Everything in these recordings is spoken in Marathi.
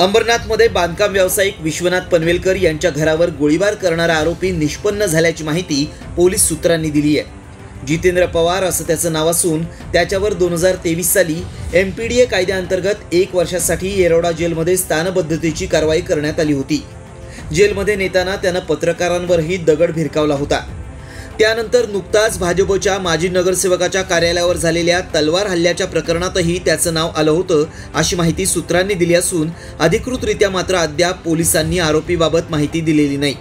अंबरनाथमध्ये बांधकाम व्यावसायिक विश्वनाथ पनवेलकर यांच्या घरावर गोळीबार करणारा आरोपी निष्पन्न झाल्याची माहिती पोलीस सूत्रांनी दिली आहे। जितेंद्र पवार असं त्याचं नाव असून त्याच्यावर 2023 साली MPDA कायद्याअंतर्गत 1 वर्षासाठी येरवडा जेलमध्ये स्थानबद्धतेची कारवाई करण्यात आली होती। जेलमध्ये नेताना त्यानं पत्रकारांवरही दगड भिरकावला होता। त्यानंतर नुकताच भाजपच्या माजी नगरसेवकाच्या कार्यालयावर झालेल्या तलवार हल्ल्याच्या प्रकरणातही त्याचं नाव आलं होतं अशी माहिती सूत्रांनी दिली असून अधिकृतरित्या मात्र अद्याप पोलिसांनी आरोपीबाबत माहिती दिलेली नाही।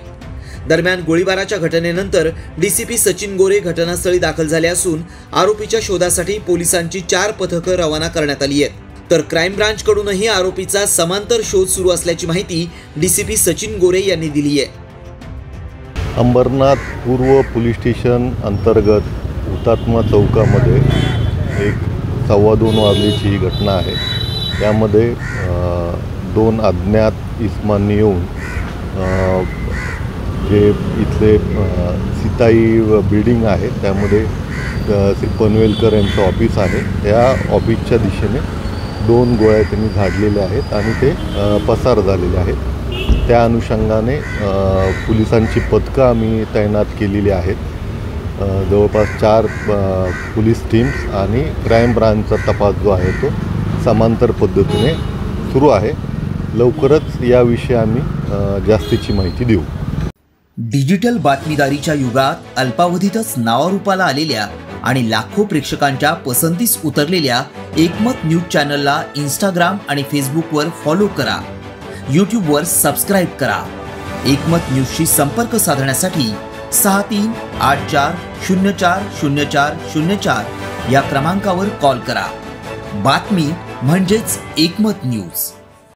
दरम्यान गोळीबाराच्या घटनेनंतर DCP सचिन गोरे घटनास्थळी दाखल झाले असून आरोपीच्या शोधासाठी पोलिसांची 4 पथकं रवाना करण्यात आली आहेत। तर क्राईम ब्रांचकडूनही आरोपीचा समांतर शोध सुरू असल्याची माहिती DCP सचिन गोरे यांनी दिली आहे। अंबरनाथ पूर्व पोलीस स्टेशन अंतर्गत हुतात्मा चौकामध्ये एक 2:15 वाजल्याची ही घटना आहे। त्यामध्ये 2 अज्ञात इसमांनी येऊन जे इथले सीताई बिल्डिंग आहे त्यामध्ये श्री पनवेलकर यांचं ऑफिस आहे, त्या ऑफिसच्या दिशेने 2 गोळ्या त्यांनी झाडलेल्या आहेत आणि ते पसार झालेले आहेत। त्या अनुषंगाने पोलिसांची पथकं आम्ही तैनात केलेली आहेत। जवळपास 4 पोलीस टीम्स आणि क्राईम ब्रांचचा तपास जो आहे तो समांतर पद्धतीने सुरू आहे। लवकरच याविषयी आम्ही जास्तीची माहिती देऊ। डिजिटल बातमीदारीच्या युगात अल्पावधीतच नावारूपाला आलेल्या आणि लाखो प्रेक्षकांच्या पसंतीस उतरलेल्या एकमत न्यूज चॅनलला Instagram आणि Facebookवर फॉलो करा। YouTubeवर सबस्क्राइब करा। एकमत न्यूजशी संपर्क साधण्यासाठी 6384040404 या क्रमांकावर कॉल करा। बातमी म्हणजेच एकमत न्यूज।